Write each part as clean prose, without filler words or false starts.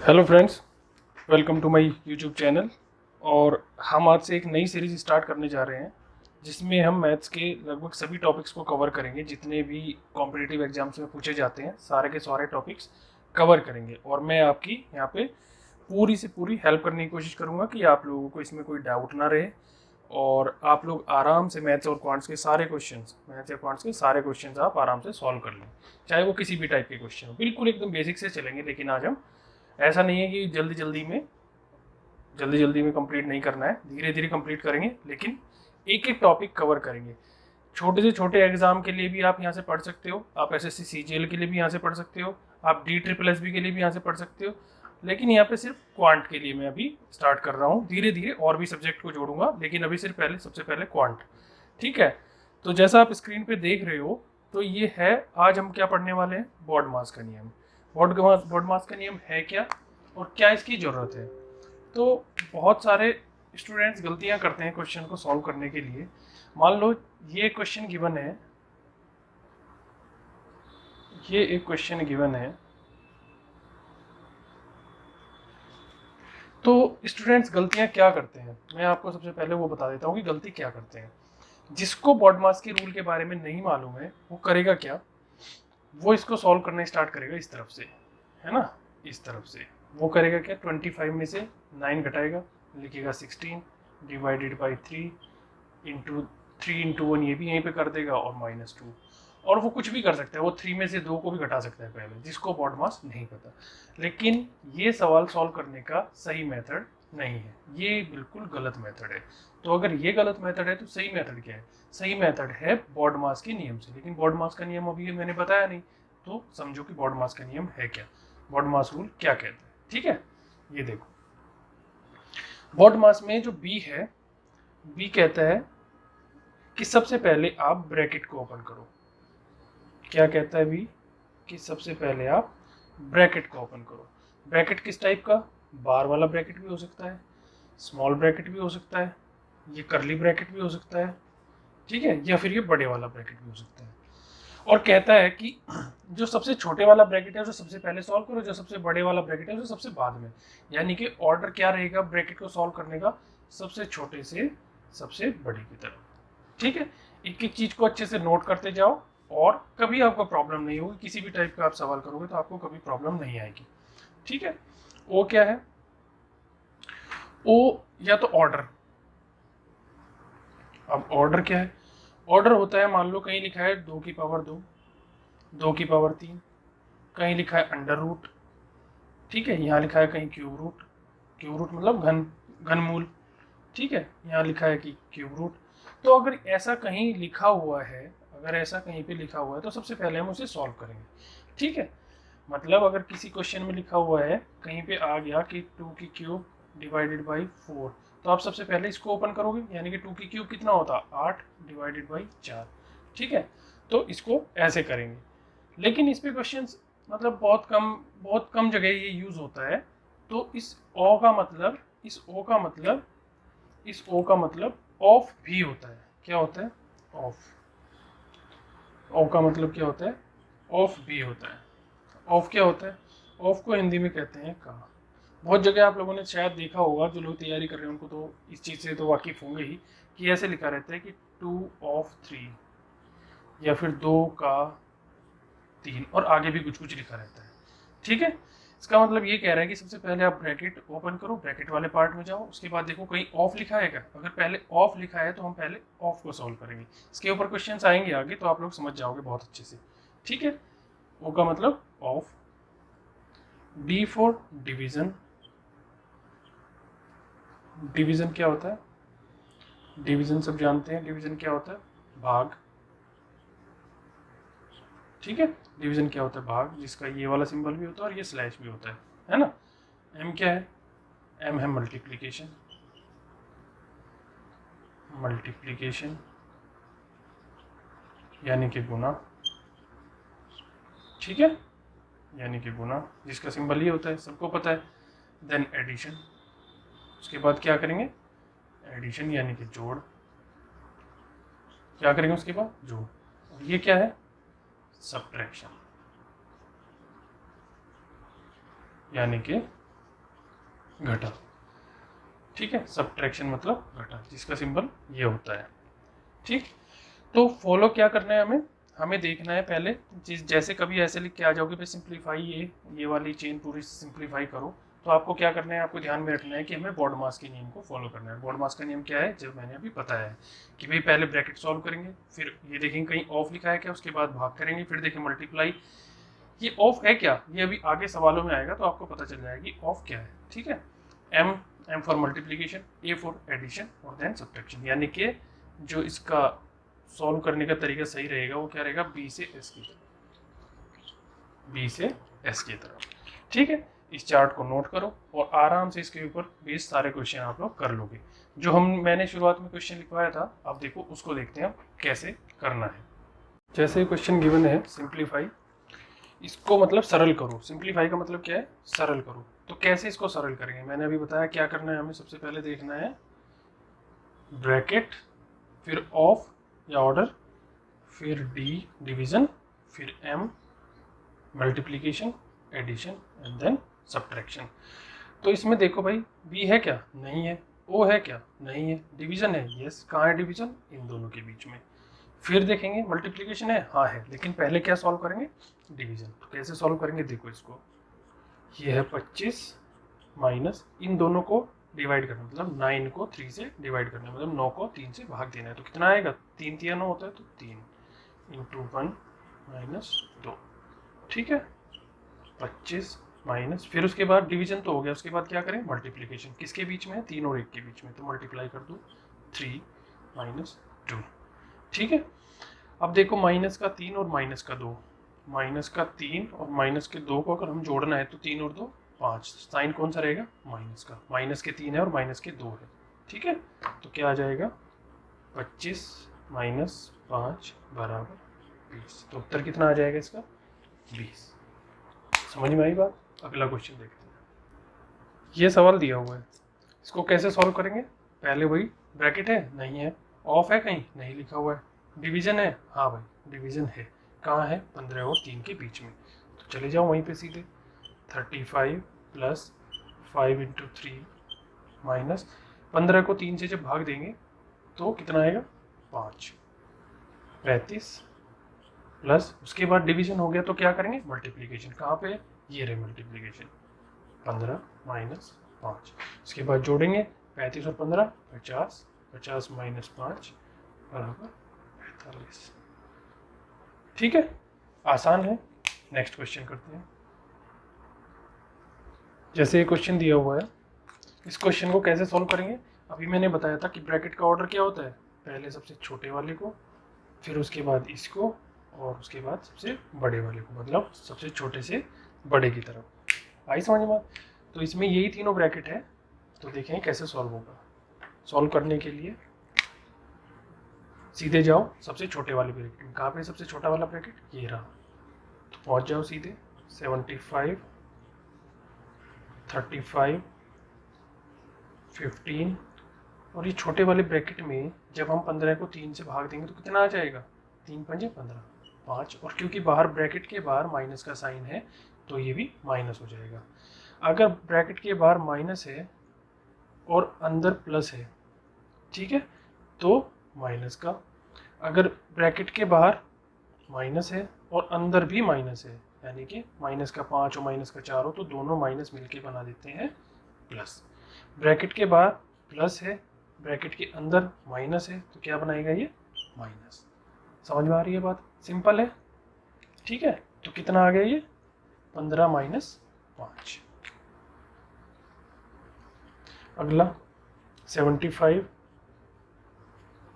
Hello friends, welcome to my YouTube channel. और हम आज से एक नई सीरीज स्टार्ट करने जा रहे हैं जिसमें हम मैथ्स के लगभग सभी टॉपिक्स को कवर करेंगे। जितने भी कॉम्पिटिटिव एग्जाम्स में पूछे जाते हैं सारे के सारे टॉपिक्स कवर करेंगे और मैं आपकी यहाँ पे पूरी से पूरी हेल्प करने की कोशिश करूँगा कि आप लोगों को इसमें कोई डाउट ना रहे और आप लोग आराम से मैथ्स और क्वांट्स के सारे क्वेश्चंस आप आराम से सॉल्व कर लें, चाहे वो किसी भी टाइप के क्वेश्चन हो। बिल्कुल एकदम बेसिक से चलेंगे, लेकिन आज हम ऐसा नहीं है कि जल्दी जल्दी में कंप्लीट नहीं करना है, धीरे धीरे कंप्लीट करेंगे, लेकिन एक एक टॉपिक कवर करेंगे। छोटे से छोटे एग्जाम के लिए भी आप यहाँ से पढ़ सकते हो, आप एसएससी सीजीएल के लिए भी यहाँ से पढ़ सकते हो, आप DSSB के लिए भी यहाँ से पढ़ सकते हो। लेकिन यहाँ पे सिर्फ क्वांट के लिए मैं अभी स्टार्ट कर रहा हूँ, धीरे धीरे और भी सब्जेक्ट को जोड़ूंगा, लेकिन अभी सिर्फ सबसे पहले क्वांट। ठीक है, तो जैसा आप स्क्रीन पे देख रहे हो, तो ये है आज हम क्या पढ़ने वाले हैं, बॉडमास का नियम। बॉडमास का नियम है क्या और क्या इसकी ज़रूरत है। तो बहुत सारे स्टूडेंट्स गलतियां करते हैं क्वेश्चन को सॉल्व करने के लिए। मान लो ये क्वेश्चन गिवन है, ये एक क्वेश्चन गिवन है, तो स्टूडेंट्स गलतियां क्या करते हैं मैं आपको सबसे पहले वो बता देता हूँ कि गलती क्या करते हैं। जिसको बॉडमास के रूल के बारे में नहीं मालूम है वो करेगा क्या, वो इसको सॉल्व करना स्टार्ट करेगा इस तरफ से, है ना, इस तरफ से। वो करेगा क्या, 25 में से 9 घटाएगा, लिखेगा 16 डिवाइडेड बाई 3 इंटू 3 इंटू 1, ये भी यहीं पे कर देगा, और -2। और वो कुछ भी कर सकता है, वो 3 में से 2 को भी घटा सकता है पहले, जिसको बॉडमास नहीं पता। लेकिन ये सवाल सॉल्व करने का सही मेथड नहीं है, ये बिल्कुल गलत मेथड है। तो अगर ये गलत मेथड है तो सही मेथड क्या है, सही मेथड है बॉडमास के नियम से। लेकिन बॉडमास का नियम अभी मैंने बताया नहीं, तो समझो कि बॉडमास का नियम है क्या, बॉडमास रूल क्या कहता है। ठीक है, ये देखो, बॉडमास में जो बी है, बी कहता है कि सबसे पहले आप ब्रैकेट को ओपन करो। क्या कहता है बी, कि सबसे पहले आप ब्रैकेट को ओपन करो। ब्रैकेट किस टाइप का, बार वाला ब्रैकेट भी हो सकता है, स्मॉल ब्रैकेट भी हो सकता है, ये करली ब्रैकेट भी हो सकता है, ठीक है, या फिर ये बड़े वाला ब्रैकेट भी हो सकता है। और कहता है कि जो सबसे छोटे वाला ब्रैकेट है उसे सबसे पहले सॉल्व करो, जो सबसे बड़े वाला ब्रैकेट है उसे सबसे बाद में। यानी कि ऑर्डर क्या रहेगा ब्रैकेट को सॉल्व करने का, सबसे छोटे से सबसे बड़े की तरफ। ठीक है, एक एक चीज को अच्छे से नोट करते जाओ और कभी आपको प्रॉब्लम नहीं होगी। किसी भी टाइप का आप सवाल करोगे तो आपको कभी प्रॉब्लम नहीं आएगी। ठीक है, ओ क्या है, ओ या तो ऑर्डर। अब ऑर्डर क्या है, ऑर्डर होता है, मान लो कहीं लिखा है 2 की पावर 2, 2 की पावर 3, कहीं लिखा है अंडर रूट, ठीक है, यहाँ लिखा है कहीं क्यूब रूट, क्यूब रूट मतलब घनमूल, ठीक है, यहाँ लिखा है कि क्यूब रूट। तो अगर ऐसा कहीं लिखा हुआ है, अगर ऐसा कहीं पे लिखा हुआ है तो सबसे पहले हम उसे सॉल्व करेंगे। ठीक है, मतलब अगर किसी क्वेश्चन में लिखा हुआ है, कहीं पे आ गया कि 2 की क्यूब डिवाइडेड बाई 4, तो आप सबसे पहले इसको ओपन करोगे, यानी कि 2 की क्यूब कितना होता है, 8 डिवाइडेड बाई 4। ठीक है, तो इसको ऐसे करेंगे। लेकिन इस पे क्वेश्चन मतलब बहुत कम जगह ये यूज होता है। तो इस ओ का मतलब, इस ओ का मतलब ऑफ भी होता है। क्या होता है, ऑफ। ओ का मतलब क्या होता है, ऑफ भी होता है। ऑफ क्या होता है, ऑफ को हिंदी में कहते हैं का। बहुत जगह आप लोगों ने शायद देखा होगा, जो लोग तैयारी कर रहे हैं उनको तो इस चीज़ से तो वाकिफ होंगे ही, कि ऐसे लिखा रहता है कि 2 ऑफ 3 या फिर 2 का 3, और आगे भी कुछ कुछ लिखा रहता है। ठीक है, इसका मतलब ये कह रहा है कि सबसे पहले आप ब्रैकेट ओपन करो, ब्रैकेट वाले पार्ट में जाओ, उसके बाद देखो कहीं ऑफ लिखा है क्या। अगर पहले ऑफ लिखा है तो हम पहले ऑफ को सॉल्व करेंगे। इसके ऊपर क्वेश्चंस आएंगे आगे, तो आप लोग समझ जाओगे बहुत अच्छे से। ठीक है, ओ का मतलब of. D for division. Division क्या होता है, डिवीजन सब जानते हैं, डिवीजन क्या होता है, भाग। ठीक है, डिवीजन क्या होता है, भाग, जिसका ये वाला सिंबल भी होता है और ये स्लैश भी होता है ना। एम क्या है, एम है मल्टीप्लिकेशन, मल्टीप्लिकेशन यानी कि गुना। ठीक है, यानी कि गुना, जिसका सिंबल ये होता है, सबको पता है। देन एडिशन, उसके बाद क्या करेंगे, एडिशन यानी कि जोड़। क्या करेंगे उसके बाद, जोड़। और ये क्या है, सब्ट्रैक्शन यानी कि घटा। ठीक है, सब्ट्रैक्शन मतलब घटा, जिसका सिंबल ये होता है। ठीक, तो फॉलो क्या करना है हमें, हमें देखना है पहले जैसे कभी ऐसे लिख के आ जाओगे भाई सिंप्लीफाई ये वाली चेन पूरी सिंप्लीफाई करो, तो आपको क्या करना है, आपको ध्यान में रखना है कि हमें बॉडमास के नियम को फॉलो करना है। बॉडमास का नियम क्या है, जब मैंने अभी बताया है कि भाई पहले ब्रैकेट सॉल्व करेंगे, फिर ये देखेंगे कहीं ऑफ लिखा है क्या, उसके बाद भाग करेंगे, फिर देखें मल्टीप्लाई, ये ऑफ है क्या, ये अभी आगे सवालों में आएगा तो आपको पता चल जाएगा कि ऑफ क्या है। ठीक है, M for multiplication, A for addition और देन सब्ट्रैक्शन, यानी कि जो इसका सॉल्व करने का तरीका सही रहेगा वो क्या रहेगा, बी से एस की तरफ, बी से एस की तरफ। ठीक है, इस चार्ट को नोट करो और आराम से इसके ऊपर बेस सारे क्वेश्चन आप लोग कर लोगे। जो मैंने शुरुआत में क्वेश्चन लिखवाया था, अब देखो उसको देखते हैं कैसे करना है। जैसे क्वेश्चन गिवन है सिंप्लीफाई, इसको मतलब सरल करो, सिंप्लीफाई का मतलब क्या है, सरल करो। तो कैसे इसको सरल करेंगे, मैंने अभी बताया क्या करना है, हमें सबसे पहले देखना है ब्रैकेट, फिर ऑफ या ऑर्डर, फिर डी डिवीजन, फिर M multiplication, addition and then subtraction. तो इसमें देखो भाई, बी है क्या, नहीं है, ओ है क्या, नहीं है, डिवीजन है, यस, कहाँ है डिवीजन, इन दोनों के बीच में। फिर देखेंगे मल्टीप्लिकेशन है, हाँ है, लेकिन पहले क्या सॉल्व करेंगे, डिवीजन। तो कैसे सॉल्व करेंगे, देखो इसको, ये है 25 माइनस इन दोनों को डिवाइड करना, मतलब 9 को 3 से डिवाइड करना, मतलब 9 को 3 से भाग देना है, तो कितना आएगा, 3 3 9 होता है, तो 3 इंटू 1 माइनस 2। ठीक है, 25 माइनस, फिर उसके बाद डिवीजन तो हो गया, उसके बाद क्या करें, मल्टीप्लिकेशन, किसके बीच में है, 3 और 1 के बीच में, तो मल्टीप्लाई कर दो 3 माइनस 2। ठीक है, अब देखो माइनस का 3 और माइनस का 2, माइनस का 3 और माइनस के 2 को अगर हम जोड़ना है तो 3 और 2 5, साइन कौन सा रहेगा, माइनस का, माइनस के 3 है और माइनस के 2 है। ठीक है, तो क्या आ जाएगा, 25 माइनस 5 बराबर 20, तो उत्तर कितना आ जाएगा इसका, 20। समझ में आई बात। अगला क्वेश्चन देखते हैं, ये सवाल दिया हुआ है, इसको कैसे सॉल्व करेंगे, पहले वही ब्रैकेट है, नहीं है, ऑफ है कहीं, नहीं लिखा हुआ है, डिवीजन है, हाँ भाई डिवीजन है, कहाँ है, 15 और 3 के बीच में, तो चले जाओ वहीं पे सीधे, 35 प्लस 5 इंटू 3 माइनस 15 को 3 से जब भाग देंगे तो कितना आएगा, 5, 35 प्लस उसके बाद डिवीजन हो गया तो क्या करेंगे, मल्टीप्लिकेशन, कहाँ पे है, ये रहे मल्टीप्लिकेशन, 15 माइनस 5, उसके बाद जोड़ेंगे 35 और 15 50, 50 माइनस 5 बराबर 45। ठीक है, आसान है। नेक्स्ट क्वेश्चन करते हैं। जैसे ये क्वेश्चन दिया हुआ है, इस क्वेश्चन को कैसे सॉल्व करेंगे, अभी मैंने बताया था कि ब्रैकेट का ऑर्डर क्या होता है, पहले सबसे छोटे वाले को, फिर उसके बाद इसको, और उसके बाद सबसे बड़े वाले को, मतलब सबसे छोटे से बड़े की तरफ। आई समझ में। तो इसमें यही तीनों ब्रैकेट है, तो देखें कैसे सॉल्व होगा। सॉल्व करने के लिए सीधे जाओ सबसे छोटे वाले ब्रैकेट में, कहाँ पे सबसे छोटा वाला ब्रैकेट, ये रहा, तो पहुँच जाओ सीधे 75 35 15, और ये छोटे वाले ब्रैकेट में जब हम 15 को 3 से भाग देंगे तो कितना आ जाएगा, 3 पंजे 15, 5, और क्योंकि बाहर ब्रैकेट के बाहर माइनस का साइन है तो ये भी माइनस हो जाएगा। अगर ब्रैकेट के बाहर माइनस है और अंदर प्लस है, ठीक है, तो माइनस का, अगर ब्रैकेट के बाहर माइनस है और अंदर भी माइनस है, यानी कि माइनस का 5 और माइनस का 4 हो, तो दोनों माइनस मिलके बना देते हैं प्लस। ब्रैकेट के बाहर प्लस है, ब्रैकेट के अंदर माइनस है, तो क्या बनाएगा ये, माइनस। समझ में आ रही है बात, सिंपल है। ठीक है, तो कितना आ गया ये, 15 माइनस 5। अगला 75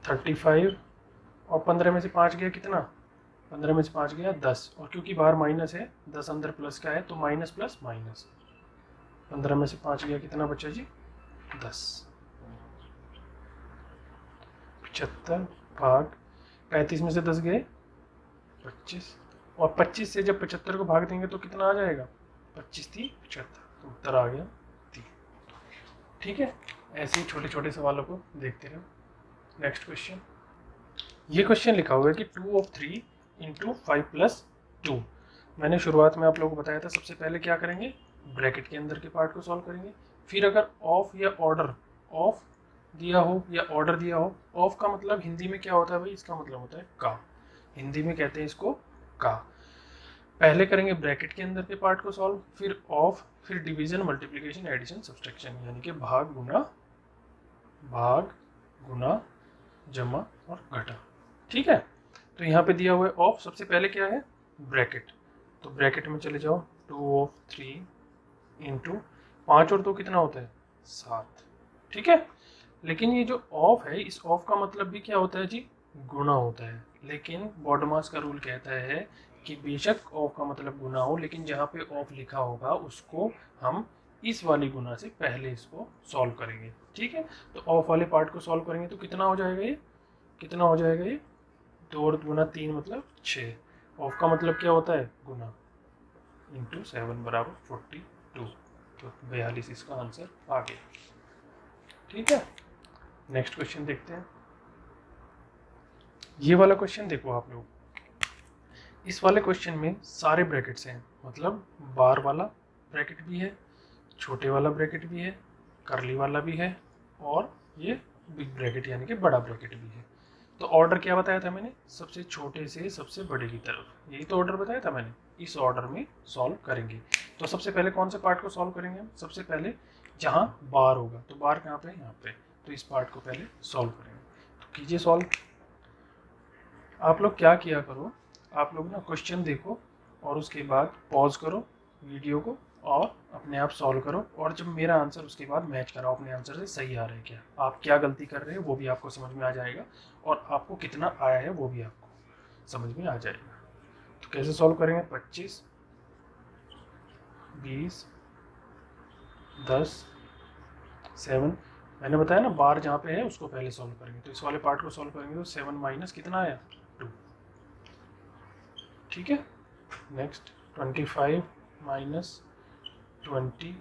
35, और 15 में से 5 गया कितना, 15 में से 5 गया 10, और क्योंकि बाहर माइनस है, 10 अंदर प्लस का है, तो माइनस प्लस माइनस, 15 में से 5 गया कितना बचा जी, 10। 75 भाग 35 में से 10 गए 25, और 25 से जब 75 को भाग देंगे तो कितना आ जाएगा, 25 3 75, तो उत्तर आ गया 3। ठीक है, ऐसे ही छोटे छोटे सवालों को देखते रहो। नेक्स्ट क्वेश्चन, ये क्वेश्चन लिखा हुआ है कि 2 of 3 इंटू 5 प्लस 2। मैंने शुरुआत में आप लोगों को बताया था, सबसे पहले क्या करेंगे, ब्रैकेट के अंदर के पार्ट को सॉल्व करेंगे, फिर अगर ऑफ या ऑर्डर, ऑफ दिया हो या ऑर्डर दिया हो, ऑफ का मतलब हिंदी में क्या होता है भाई, इसका मतलब होता है का, हिंदी में कहते हैं इसको का। पहले करेंगे ब्रैकेट के अंदर के पार्ट को सॉल्व, फिर ऑफ, फिर डिवीजन, मल्टीप्लिकेशन, एडिशन, सब्सट्रैक्शन, यानी कि भाग गुना जमा और घटा। ठीक है, तो यहाँ पे दिया हुआ है ऑफ, सबसे पहले क्या है ब्रैकेट, तो ब्रैकेट में चले जाओ 2 ऑफ 3 इंटू 5 और 2 कितना होता है 7। ठीक है, लेकिन ये जो ऑफ है, इस ऑफ का मतलब भी क्या होता है जी, गुना होता है। लेकिन बॉडमास का रूल कहता है कि बेशक ऑफ का मतलब गुना हो, लेकिन जहाँ पे ऑफ लिखा होगा उसको हम इस वाली गुना से पहले इसको सॉल्व करेंगे। ठीक है, तो ऑफ वाले पार्ट को सॉल्व करेंगे तो कितना हो जाएगा ये, कितना हो जाएगा ये, 2 और गुना 3 मतलब 6। ऑफ का मतलब क्या होता है गुना, इंटू 7 बराबर 42, तो 42 इसका आंसर आ गया। ठीक है, नेक्स्ट क्वेश्चन देखते हैं। ये वाला क्वेश्चन देखो आप लोग, इस वाले क्वेश्चन में सारे ब्रैकेट्स हैं, मतलब बार वाला ब्रैकेट भी है, छोटे वाला ब्रैकेट भी है, करली वाला भी है, और ये बिग ब्रैकेट यानी कि बड़ा ब्रैकेट भी है। तो ऑर्डर क्या बताया था मैंने, सबसे छोटे से सबसे बड़े की तरफ, यही तो ऑर्डर बताया था मैंने, इस ऑर्डर में सॉल्व करेंगे। तो सबसे पहले कौन से पार्ट को सॉल्व करेंगे हम, सबसे पहले जहाँ बार होगा, तो बार कहाँ पे है, यहाँ पे, तो इस पार्ट को पहले सॉल्व करेंगे। तो कीजिए सॉल्व। आप लोग क्या किया करो, आप लोग ना क्वेश्चन देखो और उसके बाद पॉज करो वीडियो को और अपने आप सॉल्व करो, और जब मेरा आंसर उसके बाद मैच कराओ अपने आंसर से, सही आ रहा है क्या, आप क्या गलती कर रहे हो वो भी आपको समझ में आ जाएगा, और आपको कितना आया है वो भी आपको समझ में आ जाएगा। तो कैसे सॉल्व करेंगे, 25 20 10 7, मैंने बताया ना बार जहाँ पे है उसको पहले सॉल्व करेंगे, तो इस वाले पार्ट को सॉल्व करेंगे तो 7 माइनस कितना आया 2। ठीक है, नेक्स्ट 25 माइनस 20।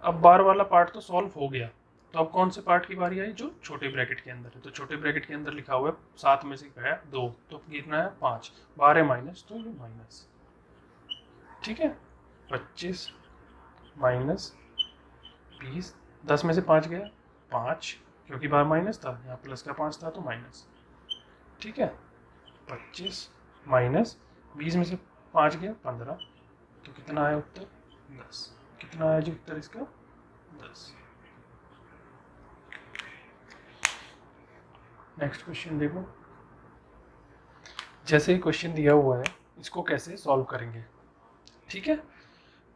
अब बार वाला पार्ट तो सॉल्व हो गया, तो अब कौन से पार्ट की बारी आई, जो छोटे ब्रैकेट के अंदर है। तो छोटे ब्रैकेट के अंदर लिखा हुआ है 7 में से गया 2, तो कितना है 5, 12 माइनस, तो ये माइनस। ठीक है, 25 माइनस 20, 10 में से 5 गया 5, क्योंकि बार माइनस था, यहाँ प्लस का 5 था तो माइनस। ठीक है, 25 माइनस 20 में से 5 गया 15, तो कितना आया उत्तर 10। कितना आया जी उत्तर इसका 10। नेक्स्ट क्वेश्चन देखो, जैसे ही क्वेश्चन दिया हुआ है इसको कैसे सॉल्व करेंगे। ठीक है,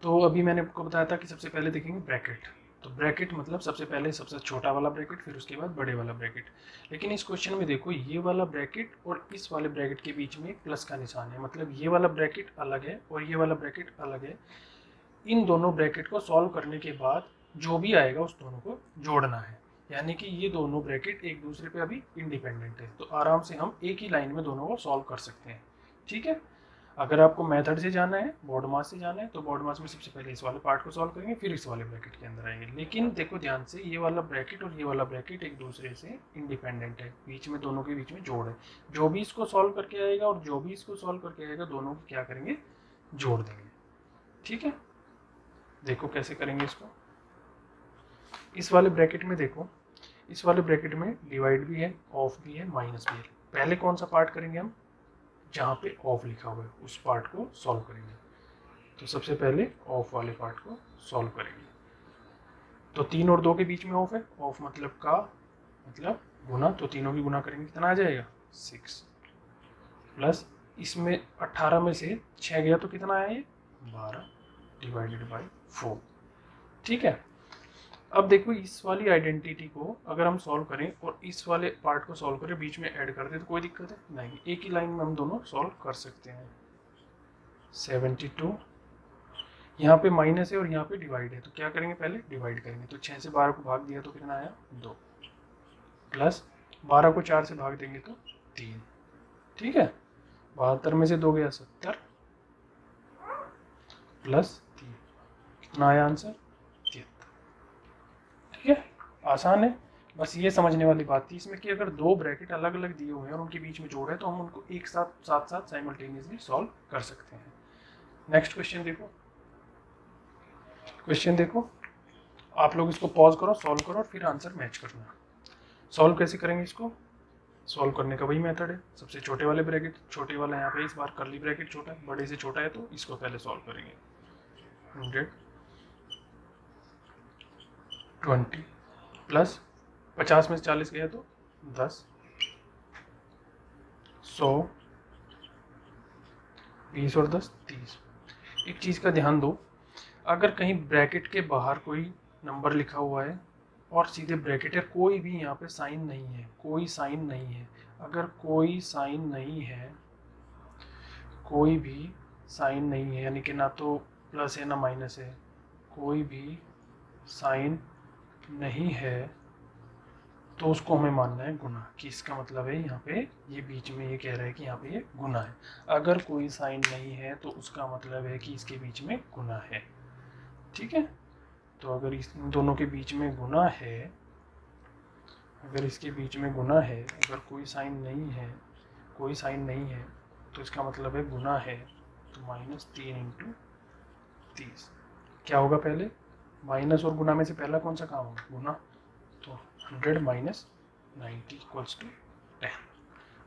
तो अभी मैंने आपको बताया था कि सबसे पहले देखेंगे ब्रैकेट, तो ब्रैकेट मतलब सबसे पहले सबसे छोटा वाला ब्रैकेट, फिर उसके बाद बड़े वाला ब्रैकेट। लेकिन इस क्वेश्चन में देखो ये वाला ब्रैकेट और इस वाले ब्रैकेट के बीच में एक प्लस का निशान है, मतलब ये वाला ब्रैकेट अलग है और ये वाला ब्रैकेट अलग है। इन दोनों ब्रैकेट को सॉल्व करने के बाद जो भी आएगा उस दोनों को जोड़ना है, यानी कि ये दोनों ब्रैकेट एक दूसरे पे अभी इंडिपेंडेंट है, तो आराम से हम एक ही लाइन में दोनों को सॉल्व कर सकते हैं। ठीक है, अगर आपको मेथड से जाना है, बोर्ड मास से जाना है, तो बोर्ड मास में सबसे पहले इस वाले पार्ट को सॉल्व करेंगे, फिर इस वाले ब्रैकेट के अंदर आएंगे। लेकिन देखो ध्यान से, ये वाला ब्रैकेट और ये वाला ब्रैकेट एक दूसरे से इंडिपेंडेंट है, बीच में दोनों के बीच में जोड़ है। जो भी इसको सॉल्व करके आएगा और जो भी इसको सॉल्व करके आएगा, दोनों को क्या करेंगे जोड़ देंगे। ठीक है, देखो कैसे करेंगे इसको। इस वाले ब्रैकेट में देखो, इस वाले ब्रैकेट में डिवाइड भी है, ऑफ भी है, माइनस भी है। पहले कौन सा पार्ट करेंगे हम, जहाँ पे ऑफ लिखा हुआ है उस पार्ट को सॉल्व करेंगे। तो सबसे पहले ऑफ वाले पार्ट को सॉल्व करेंगे। तो 3 और 2 के बीच में ऑफ है, ऑफ मतलब का मतलब गुना, तो तीनों की गुना करेंगे, कितना आ जाएगा 6, प्लस इसमें 18 में से 6 गया तो कितना आया ये 12 डिवाइडेड बाई 4। ठीक है, अब देखो इस वाली आइडेंटिटी को अगर हम सॉल्व करें और इस वाले पार्ट को सॉल्व करें, बीच में ऐड कर दें तो कोई दिक्कत है नहीं, एक ही लाइन में हम दोनों सॉल्व कर सकते हैं। 72, यहाँ पे माइनस है और यहाँ पे डिवाइड है, तो क्या करेंगे पहले डिवाइड करेंगे, तो 6 से 12 को भाग दिया तो कितना आया 2, प्लस 12 को 4 से भाग देंगे तो 3। ठीक है, 72 में से 2 गया 70, प्लस 3, कितना आया आंसर 73। ठीक है, आसान है, बस ये समझने वाली बात थी इसमें कि अगर दो ब्रैकेट अलग अलग दिए हुए हैं और उनके बीच में जोड़ है तो हम उनको एक साथ साथ साथ साइमल्टेनियसली सॉल्व कर सकते हैं। नेक्स्ट क्वेश्चन देखो, क्वेश्चन देखो, आप लोग इसको पॉज करो, सॉल्व करो और फिर आंसर मैच करना। सॉल्व कैसे करेंगे इसको? सॉल्व करने का वही मेथड है, सबसे छोटे वाले ब्रैकेट, छोटे वाला यहाँ पे इस बार करली ब्रैकेट छोटा है, बड़े से छोटा है तो इसको पहले सॉल्व करेंगे। 120 प्लस 50 में से 40 गया तो 10, 100, 20 और 10 30। एक चीज़ का ध्यान दो, अगर कहीं ब्रैकेट के बाहर कोई नंबर लिखा हुआ है और सीधे ब्रैकेट है, कोई भी यहाँ पे साइन नहीं है, कोई साइन नहीं है, अगर कोई साइन नहीं है, कोई भी साइन नहीं है, यानी कि ना तो प्लस है ना माइनस है, कोई भी साइन नहीं है, तो उसको हमें मानना है गुना, कि इसका मतलब है यहाँ पे ये बीच में ये कह रहा है कि यहाँ पे ये गुना है। अगर कोई साइन नहीं है तो उसका मतलब है कि इसके बीच में गुना है। ठीक है, तो अगर इस दोनों के बीच में गुना है, अगर इसके बीच में गुना है, अगर कोई साइन नहीं है, कोई साइन नहीं है तो इसका मतलब है गुना है, तो -3 × 30 क्या होगा? पहले माइनस और गुना में से पहला कौन सा काम होगा? गुना, तो 100 - 90 = 10।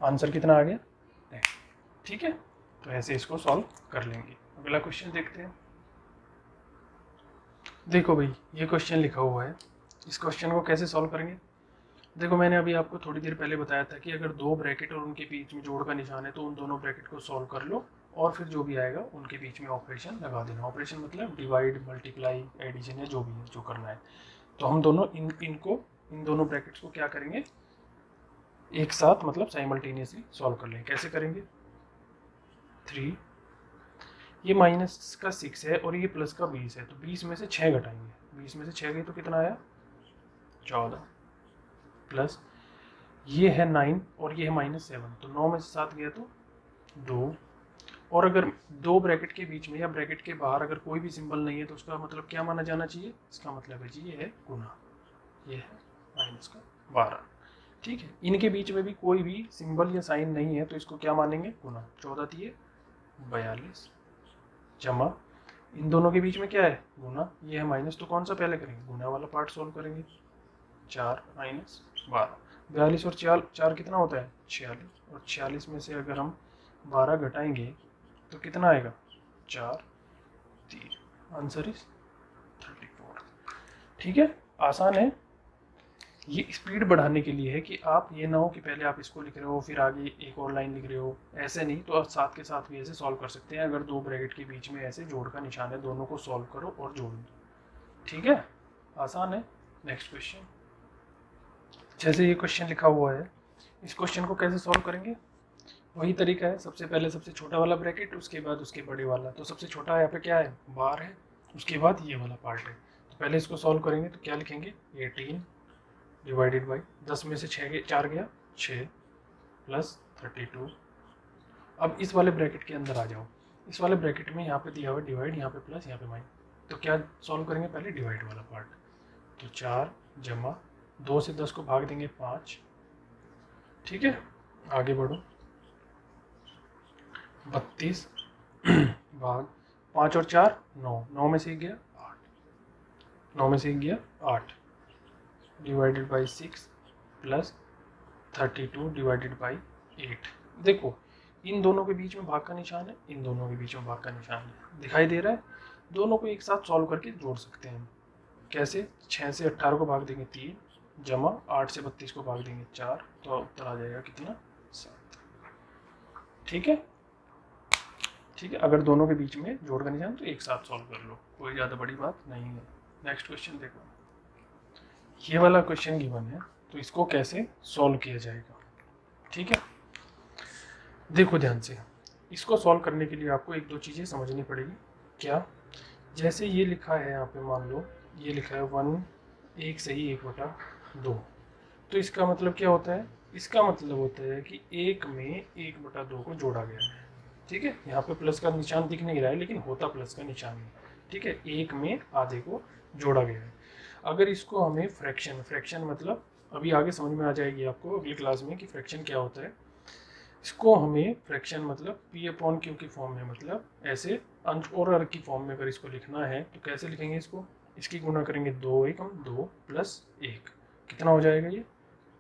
आंसर कितना आ गया? 10। ठीक है, तो ऐसे इसको सॉल्व कर लेंगे। अगला क्वेश्चन देखते हैं। देखो भाई, ये क्वेश्चन लिखा हुआ है, इस क्वेश्चन को कैसे सॉल्व करेंगे? देखो, मैंने अभी आपको थोड़ी देर पहले बताया था कि अगर दो ब्रैकेट और उनके बीच में जोड़ का निशान है तो उन दोनों ब्रैकेट को सॉल्व कर लो और फिर जो भी आएगा उनके बीच में ऑपरेशन लगा देना। ऑपरेशन मतलब डिवाइड, मल्टीप्लाई, एडिशन या जो भी है, जो करना है। तो हम दोनों इन दोनों ब्रैकेट्स को क्या करेंगे? एक साथ, मतलब साइमल्टेनियसली सॉल्व कर लेंगे। कैसे करेंगे? 3, ये माइनस का 6 है और ये प्लस का 20 है, तो 20 में से 6 घटाएंगे। 20 में से 6 गए तो कितना आया? 14, प्लस ये है 9 और ये है -7, तो 9 में से 7 गया तो 2। और अगर दो ब्रैकेट के बीच में या ब्रैकेट के बाहर अगर कोई भी सिंबल नहीं है तो उसका मतलब क्या माना जाना चाहिए? इसका मतलब है जी ये है गुना, ये है -12। ठीक है, इनके बीच में भी कोई भी सिंबल या साइन नहीं है तो इसको क्या मानेंगे? गुना। 14 × 42 जमा, इन दोनों के बीच में क्या है? गुना, ये है माइनस, तो कौन सा पहले करेंगे? गुना वाला पार्ट सोल्व करेंगे। 4 - 12, 42 और 4 कितना होता है? 46, और 46 में से अगर हम 12 घटाएंगे तो कितना आएगा? 4, 3, आंसर इज 34। ठीक है, आसान है। ये स्पीड बढ़ाने के लिए है कि आप ये ना हो कि पहले आप इसको लिख रहे हो फिर आगे एक और लाइन लिख रहे हो, ऐसे नहीं। तो आप साथ के साथ भी ऐसे सॉल्व कर सकते हैं। अगर दो ब्रैकेट के बीच में ऐसे जोड़ का निशान है, दोनों को सॉल्व करो और जोड़ दो। ठीक है, आसान है। नेक्स्ट क्वेश्चन, जैसे ये क्वेश्चन लिखा हुआ है, इस क्वेश्चन को कैसे सॉल्व करेंगे? वही तरीका है, सबसे पहले सबसे छोटा वाला ब्रैकेट, उसके बाद उसके बड़े वाला। तो सबसे छोटा यहाँ पे क्या है? 12 है, उसके बाद ये वाला पार्ट है। तो पहले इसको सॉल्व करेंगे तो क्या लिखेंगे? 18 डिवाइडेड बाई 10 में से 4 गया 6 प्लस 32। अब इस वाले ब्रैकेट के अंदर आ जाओ। इस वाले ब्रैकेट में यहाँ पे दिया हुआ डिवाइड, यहाँ पे प्लस, यहाँ पे माइनस। तो क्या सॉल्व करेंगे? पहले डिवाइड वाला पार्ट। तो 4 जमा 2 से 10 को भाग देंगे 5। ठीक है, आगे बढ़ो। 32 भाग 5 और 4 9, 9 में से 1 गया 8, 9 में से 1 गया 8 divided by 6 plus 32 divided by 8। देखो, इन दोनों के बीच में भाग का निशान है, इन दोनों के बीच में भाग का निशान है, दिखाई दे रहा है। दोनों को एक साथ सॉल्व करके जोड़ सकते हैं। कैसे? 6 से 18 को भाग देंगे 3 जमा 8 से 32 को भाग देंगे 4, तो उत्तर आ जाएगा कितना? 7। ठीक है, ठीक है। अगर दोनों के बीच में जोड़ का निशान तो एक साथ सॉल्व कर लो, कोई ज़्यादा बड़ी बात नहीं है। नेक्स्ट क्वेश्चन देखो, ये वाला क्वेश्चन गिवन है, तो इसको कैसे सॉल्व किया जाएगा? ठीक है, देखो ध्यान से। इसको सॉल्व करने के लिए आपको एक दो चीज़ें समझनी पड़ेगी। क्या? जैसे ये लिखा है यहाँ पे, मान लो ये लिखा है 1 1 सही 1/2, तो इसका मतलब क्या होता है? इसका मतलब होता है कि 1 में 1/2 को जोड़ा गया है। ठीक है, यहाँ पे प्लस का निशान दिख नहीं रहा है लेकिन होता प्लस का निशान है। ठीक है, 1 में आधे को जोड़ा गया है। अगर इसको हमें फ्रैक्शन मतलब अभी आगे समझ में आ जाएगी आपको अगली क्लास में कि फ्रैक्शन क्या होता है। इसको हमें फ्रैक्शन मतलब P/Q की फॉर्म में, मतलब ऐसे अंश और अर्ग की फॉर्म में अगर इसको लिखना है तो कैसे लिखेंगे इसको? इसकी गुणा करेंगे 2 एकम 2 प्लस 1, कितना हो जाएगा ये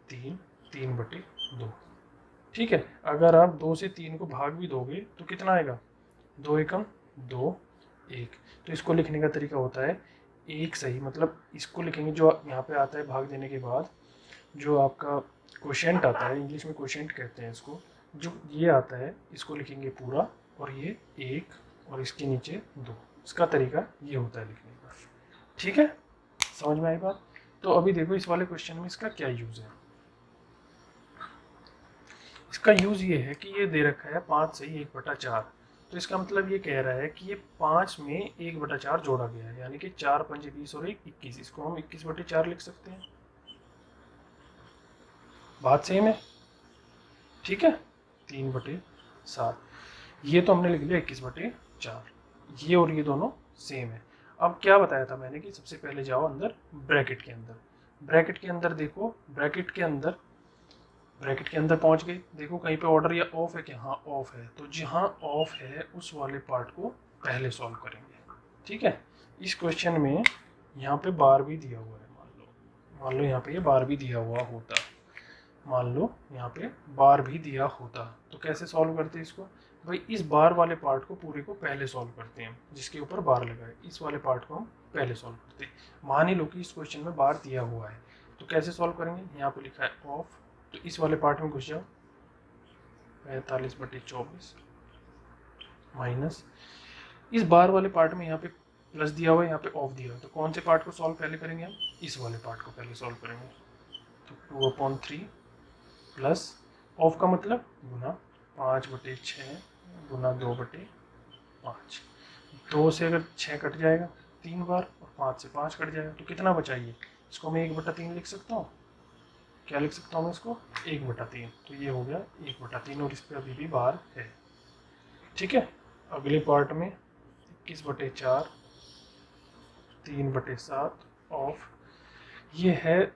3, 3/2। ठीक है, अगर आप 2 से 3 को भाग भी दोगे तो कितना आएगा 2 एकम 2 1। तो इसको लिखने का तरीका होता है एक सही, मतलब इसको लिखेंगे जो यहाँ पे आता है भाग देने के बाद जो आपका क्वोशिएंट आता है, इंग्लिश में क्वोशिएंट कहते हैं इसको, जो ये आता है इसको लिखेंगे पूरा और ये 1 और इसके नीचे 2। इसका तरीका ये होता है लिखने का। ठीक है, समझ में आई बात। तो अभी देखो इस वाले क्वेश्चन में इसका क्या यूज़ है। इसका यूज़ ये है कि ये दे रखा है 5 सही 1/4, तो इसका मतलब ये कह रहा है कि ये 5 में 1/4 जोड़ा गया है, यानी कि 4 5 20 और 1 21। इसको हम 21/4 लिख सकते हैं। बात सेम है, ठीक है। 3/7 ये तो हमने लिख लिया 21/4, ये और ये दोनों सेम है। अब क्या बताया था मैंने कि सबसे पहले जाओ अंदर ब्रैकेट के अंदर, ब्रैकेट के अंदर देखो, ब्रैकेट के अंदर पहुंच गए, देखो कहीं पे ऑर्डर या ऑफ है क्या, हाँ ऑफ है, तो जहाँ ऑफ है उस वाले पार्ट को पहले सॉल्व करेंगे। ठीक है, इस क्वेश्चन में यहाँ पे बार भी दिया हुआ है, मान लो यहाँ पे ये बार भी दिया हुआ होता, मान लो यहाँ पे बार भी दिया होता, तो कैसे सॉल्व करते हैं इसको भाई, इस बार वाले पार्ट को पूरे को पहले सॉल्व करते हैं, जिसके ऊपर बार लगा है इस वाले पार्ट को हम पहले सॉल्व करते हैं। मान ही लो कि इस क्वेश्चन में बार दिया हुआ है, तो कैसे सॉल्व करेंगे, यहाँ पे लिखा है ऑफ, तो इस वाले पार्ट में घुस जाओ, 45/24 माइनस इस बार वाले पार्ट में यहाँ पे प्लस दिया हुआ है, यहाँ पे ऑफ दिया हुआ है, तो कौन से पार्ट को सॉल्व पहले करेंगे हम, इस वाले पार्ट को पहले सॉल्व करेंगे। तो 2/3 प्लस ऑफ का मतलब गुना 5/6 गुना 2/5, 2 से अगर 6 कट जाएगा 3 बार और 5 से 5 कट जाएगा, तो कितना बचाइए, इसको मैं 1/3 लिख सकता हूँ। क्या लिख सकता हूँ मैं इसको 1/3, तो ये हो गया 1/3 और इस पर अभी भी बार है। ठीक है, अगले पार्ट में 21/4 3/7 ऑफ, ये है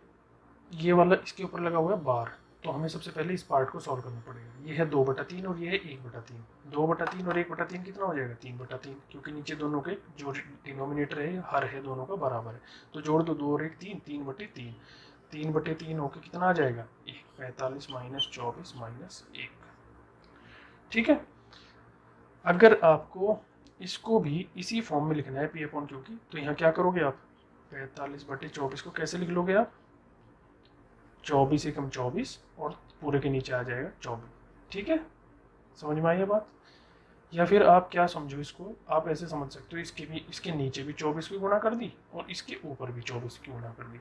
ये वाला इसके ऊपर लगा हुआ है बार, तो हमें सबसे पहले इस पार्ट को सॉल्व करना पड़ेगा। ये है 2/3 और ये है 1/3, 2/3 और 1/3 कितना हो जाएगा 3/3, क्योंकि नीचे दोनों के जो डिनोमिनेटर है हर है दोनों का बराबर है, तो जोड़ दो 2 और 1 3, 3/3, 3/3 होकर कितना आ जाएगा 1, 45 माइनस 24 माइनस 1। ठीक है, अगर आपको इसको भी इसी फॉर्म में लिखना है P/Q की, तो यहाँ क्या करोगे आप, 45/24 को कैसे लिख लोगे आप, 24 एकम 24 और पूरे के नीचे आ जाएगा 24। ठीक है, समझ में आई है बात। या फिर आप क्या समझो इसको, आप ऐसे समझ सकते हो, इसके नीचे भी 24 की गुणा कर दी और इसके ऊपर भी 24 की गुणा कर दी।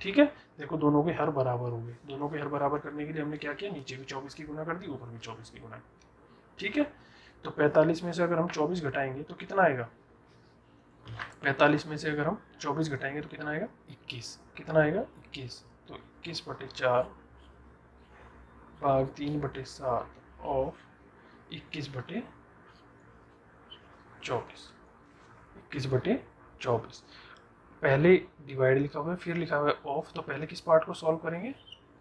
ठीक है, देखो दोनों के हर बराबर हो गए, दोनों के हर बराबर करने के लिए हमने क्या किया, नीचे भी 24 की गुणा कर दी, ऊपर भी 24 की गुणा कर दी। ठीक है, तो 45 में से अगर हम 24 घटाएंगे तो कितना आएगा, 45 में से अगर हम 24 घटाएंगे तो कितना आएगा 21, कितना आएगा 21, तो 21/4 भाग 3/7 ऑफ 21/24, 21/24। पहले डिवाइड लिखा हुआ है फिर लिखा हुआ है ऑफ, तो पहले किस पार्ट को सॉल्व करेंगे,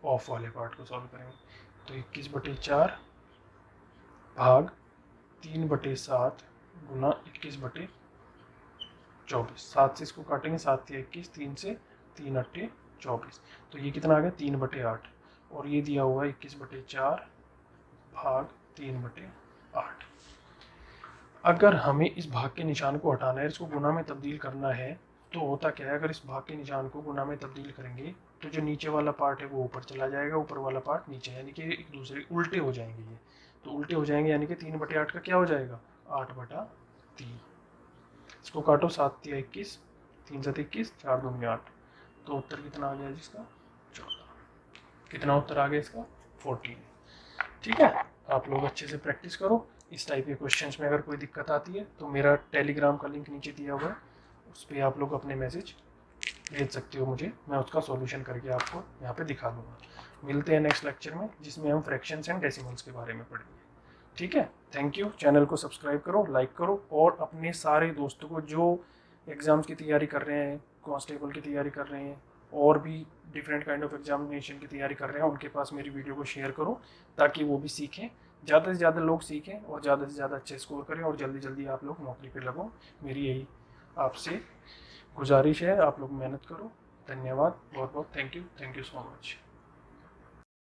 ऑफ वाले पार्ट को सॉल्व करेंगे। तो 21/4 भाग 3/7 गुना 21/24, 7 से इसको काटेंगे, 7 से 21, 3 से 3 8 24, तो ये कितना आ गया 3/8, और ये दिया हुआ है 21/4 भाग 3/8। अगर हमें इस भाग के निशान को हटाना है, इसको गुना में तब्दील करना है, तो होता क्या है, अगर इस भाग के निशान को गुना में तब्दील करेंगे तो जो नीचे वाला पार्ट है वो ऊपर चला जाएगा, ऊपर वाला पार्ट नीचे, यानी कि एक दूसरे उल्टे हो जाएंगे ये, तो उल्टे हो जाएंगे, यानी कि 3/8 का क्या हो जाएगा 8/3। इसको काटो, 7 या 21, 3 7 21, 4 2 8, तो उत्तर कितना आ गया जिसका 14। कितना उत्तर आ गया इसका 14। ठीक है, आप लोग अच्छे से प्रैक्टिस करो। इस टाइप के क्वेश्चंस में अगर कोई दिक्कत आती है तो मेरा टेलीग्राम का लिंक नीचे दिया हुआ है, उस पर आप लोग अपने मैसेज भेज सकते हो मुझे, मैं उसका सॉल्यूशन करके आपको यहाँ पे दिखा दूंगा। मिलते हैं नेक्स्ट लेक्चर में, जिसमें हम फ्रैक्शंस एंड डेसिमल्स के बारे में पढ़ेंगे। ठीक है, थैंक यू। चैनल को सब्सक्राइब करो, लाइक करो, और अपने सारे दोस्तों को जो एग्ज़ाम्स की तैयारी कर रहे हैं, कांस्टेबल की तैयारी कर रहे हैं, और भी डिफरेंट काइंड ऑफ एग्जामिनेशन की तैयारी कर रहे हैं, उनके पास मेरी वीडियो को शेयर करो, ताकि वो भी सीखें, ज़्यादा से ज़्यादा लोग सीखें और ज़्यादा से ज़्यादा अच्छे स्कोर करें और जल्दी जल्दी आप लोग नौकरी पर लगो। मेरी यही आपसे गुजारिश है आप लोग मेहनत करो। धन्यवाद, बहुत बहुत थैंक यू सो मच।